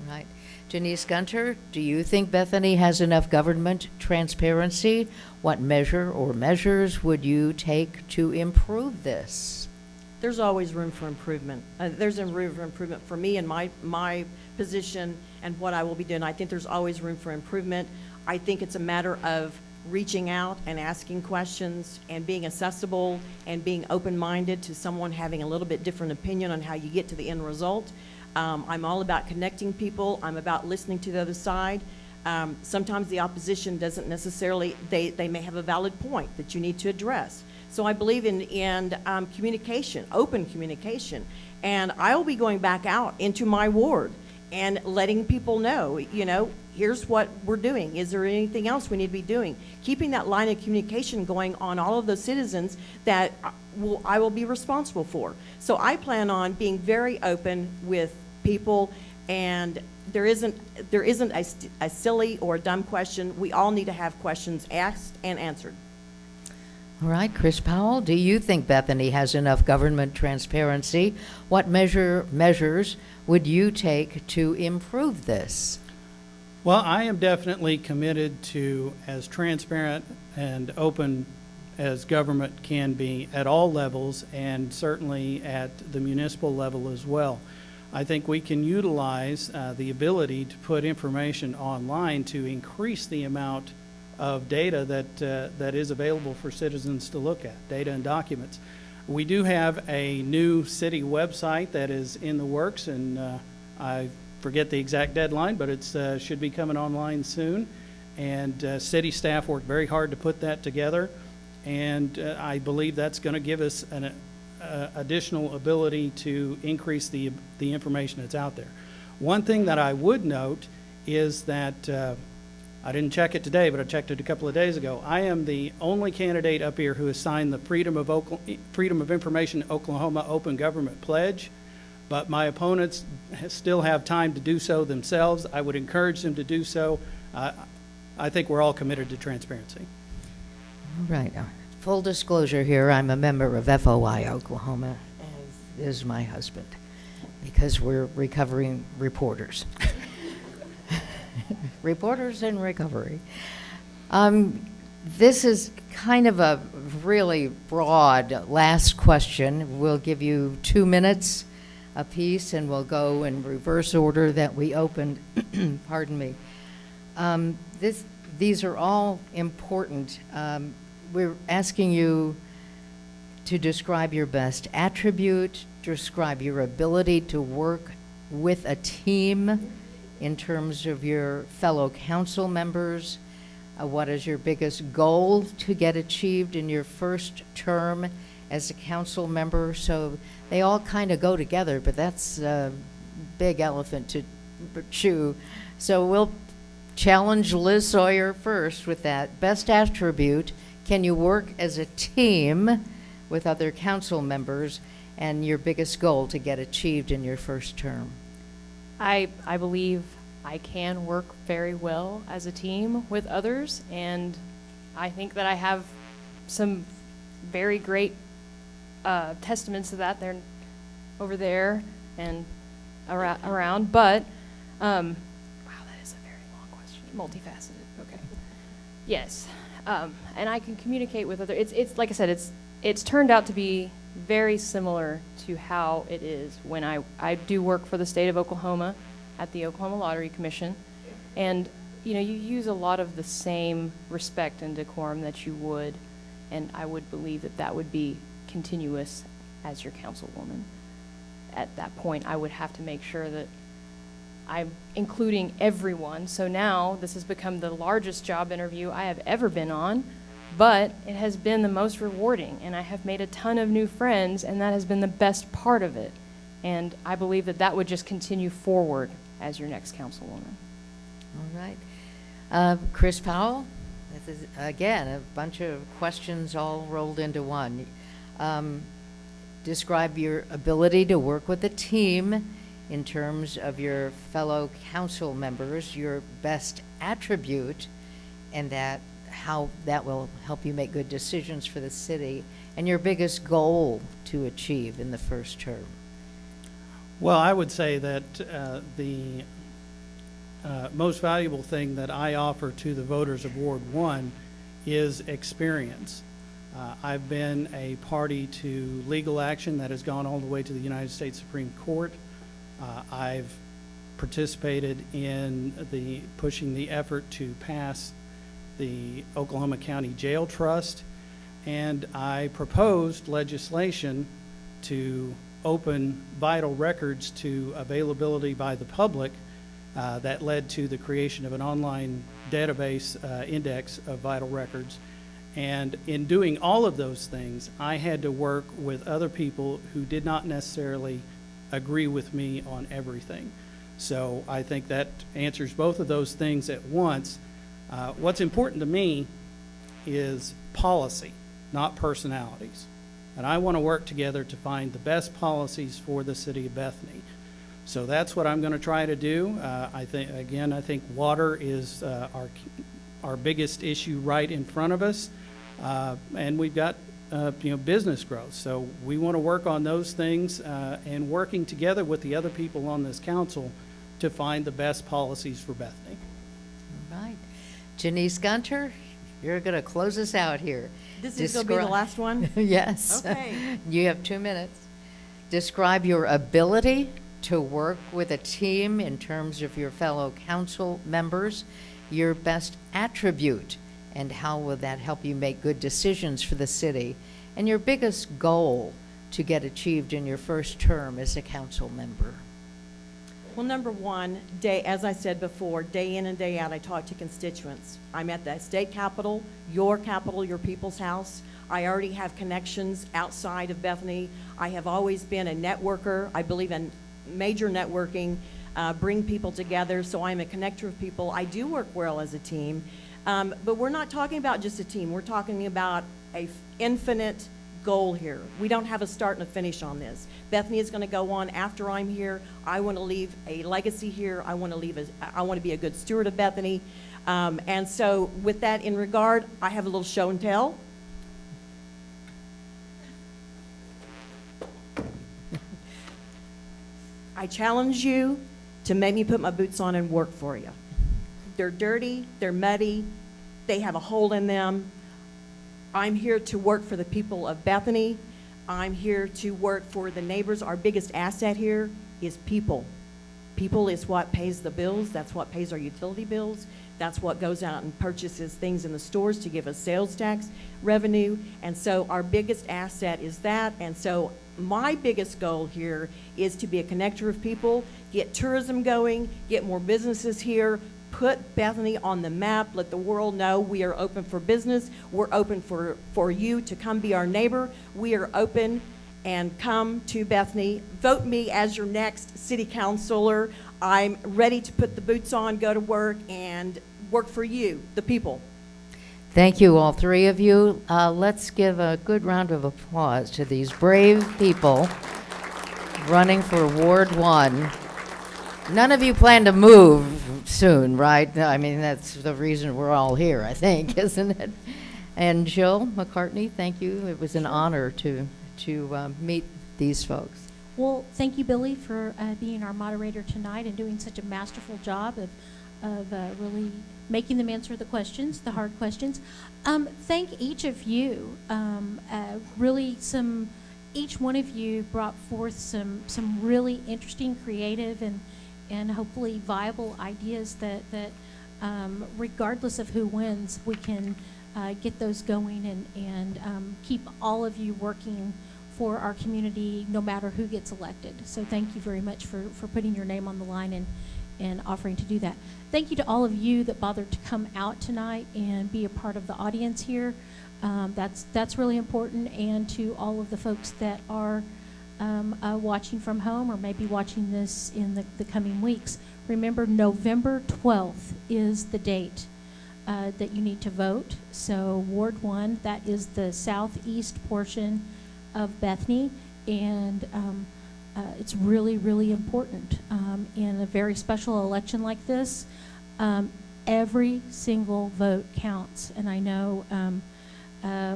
Right. Janice Gunter, do you think Bethany has enough government transparency? What measure or measures would you take to improve this? There's always room for improvement. There's a room for improvement for me and my position and what I will be doing. I think there's always room for improvement. I think it's a matter of reaching out and asking questions and being accessible and being open-minded to someone having a little bit different opinion on how you get to the end result. I'm all about connecting people. I'm about listening to the other side. Sometimes the opposition doesn't necessarily, they may have a valid point that you need to address. So I believe in communication, open communication. And I will be going back out into my ward and letting people know, you know, here's what we're doing. Is there anything else we need to be doing? Keeping that line of communication going on all of those citizens that I will be responsible for. So I plan on being very open with people, and there isn't a silly or a dumb question. We all need to have questions asked and answered. All right, Chris Powell, do you think Bethany has enough government transparency? What measures would you take to improve this? Well, I am definitely committed to as transparent and open as government can be at all levels, and certainly at the municipal level as well. I think we can utilize the ability to put information online to increase the amount of data that is available for citizens to look at, data and documents. We do have a new city website that is in the works, and I forget the exact deadline, but it should be coming online soon. And city staff worked very hard to put that together, and I believe that's going to give us an additional ability to increase the information that's out there. One thing that I would note is that I didn't check it today, but I checked it a couple of days ago. I am the only candidate up here who has signed the Freedom of Information Oklahoma Open Government Pledge, but my opponents still have time to do so themselves. I would encourage them to do so. I think we're all committed to transparency. All right. Full disclosure here, I'm a member of FOI Oklahoma, as is my husband, because we're recovering reporters. Reporters in recovery. This is kind of a really broad last question. We'll give you 2 minutes apiece, and we'll go in reverse order that we opened. Pardon me. These are all important. We're asking you to describe your best attribute, describe your ability to work with a team in terms of your fellow council members. What is your biggest goal to get achieved in your first term? as a council member, so they all kind of go together, but that's a big elephant to chew. So we'll challenge Liz Sawyer first with that. Best attribute, can you work as a team with other council members, and your biggest goal to get achieved in your first term? I believe I can work very well as a team with others, and I think that I have some very great testaments to that. They're over there and around, but wow, that is a very long question. Multifaceted. Okay. Yes, and I can communicate with other. It's like I said. It's turned out to be very similar to how it is when I do work for the state of Oklahoma at the Oklahoma Lottery Commission, and you use a lot of the same respect and decorum that you would, and I would believe that would be continuous as your councilwoman. At that point, I would have to make sure that I'm including everyone. So now this has become the largest job interview I have ever been on, but it has been the most rewarding, and I have made a ton of new friends, and that has been the best part of it. And I believe that would just continue forward as your next councilwoman. All right. Chris Powell, this is, again, a bunch of questions all rolled into one. Describe your ability to work with a team in terms of your fellow council members, your best attribute, and how that will help you make good decisions for the city, and your biggest goal to achieve in the first term. Well, I would say that the most valuable thing that I offer to the voters of Ward 1 is experience. I've been a party to legal action that has gone all the way to the United States Supreme Court. I've participated in pushing the effort to pass the Oklahoma County Jail Trust, and I proposed legislation to open vital records to availability by the public that led to the creation of an online database index of vital records. And in doing all of those things, I had to work with other people who did not necessarily agree with me on everything. So I think that answers both of those things at once. What's important to me is policy, not personalities. And I want to work together to find the best policies for the city of Bethany. So that's what I'm going to try to do. I think water is our biggest issue right in front of us. And we've got business growth. So we want to work on those things and working together with the other people on this council to find the best policies for Bethany. All right. Janice Gunter, you're going to close us out here. This is going to be the last one? Yes. Okay. You have 2 minutes. Describe your ability to work with a team in terms of your fellow council members, your best attribute, and how will that help you make good decisions for the city, and your biggest goal to get achieved in your first term as a council member. Well, number one, as I said before, day in and day out, I talk to constituents. I'm at the state capitol, your people's house. I already have connections outside of Bethany. I have always been a networker. I believe in major networking, bring people together, so I'm a connector of people. I do work well as a team, but we're not talking about just a team. We're talking about an infinite goal here. We don't have a start and a finish on this. Bethany is going to go on after I'm here. I want to leave a legacy here. I want to be a good steward of Bethany. And so with that in regard, I have a little show and tell. I challenge you to make me put my boots on and work for you. They're dirty, they're muddy, they have a hole in them. I'm here to work for the people of Bethany. I'm here to work for the neighbors. Our biggest asset here is people. People is what pays the bills. That's what pays our utility bills. That's what goes out and purchases things in the stores to give us sales tax revenue. And so our biggest asset is that. And so my biggest goal here is to be a connector of people, get tourism going, get more businesses here, put Bethany on the map, let the world know we are open for business. We're open for you to come be our neighbor. We are open, and come to Bethany. Vote me as your next city councilor. I'm ready to put the boots on, go to work, and work for you, the people. Thank you, all three of you. Let's give a good round of applause to these brave people running for Ward 1. None of you plan to move soon, right? I mean, that's the reason we're all here, I think, isn't it? And Jill McCartney, thank you. It was an honor to meet these folks. Well, thank you, Billy, for being our moderator tonight and doing such a masterful job of really making them answer the questions, the hard questions. Thank each of you. Each one of you brought forth some really interesting, creative, and hopefully viable ideas that regardless of who wins, we can get those going and keep all of you working for our community, no matter who gets elected. So thank you very much for putting your name on the line and offering to do that. Thank you to all of you that bothered to come out tonight and be a part of the audience here. That's really important, and to all of the folks that are watching from home or maybe watching this in the coming weeks. Remember, November 12th is the date that you need to vote. So Ward 1, that is the southeast portion of Bethany, and it's really, really important. In a very special election like this, every single vote counts, and I know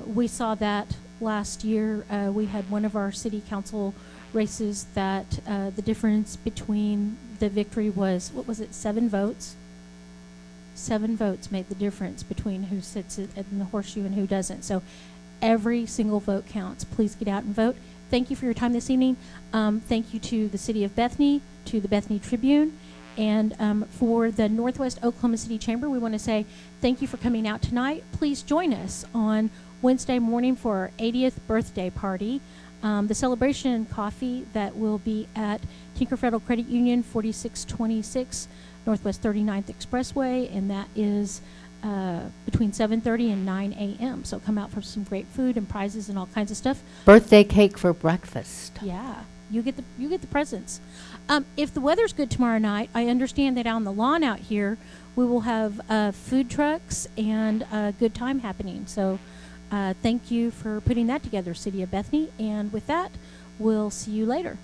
we saw that last year. We had one of our city council races that the difference between the victory was, what was it, 7 votes? 7 votes made the difference between who sits in the horseshoe and who doesn't. So every single vote counts. Please get out and vote. Thank you for your time this evening. Thank you to the City of Bethany, to the Bethany Tribune, and for the Northwest Oklahoma City Chamber, we want to say thank you for coming out tonight. Please join us on Wednesday morning for our 80th birthday party. The celebration coffee that will be at Tinker Federal Credit Union, 4626 Northwest 39th Expressway, and that is between 7:30 and 9 a.m. So come out for some great food and prizes and all kinds of stuff. Birthday cake for breakfast. Yeah, you get the presents. If the weather's good tomorrow night, I understand that on the lawn out here we will have food trucks and a good time happening. So thank you for putting that together, City of Bethany. And with that, we'll see you later.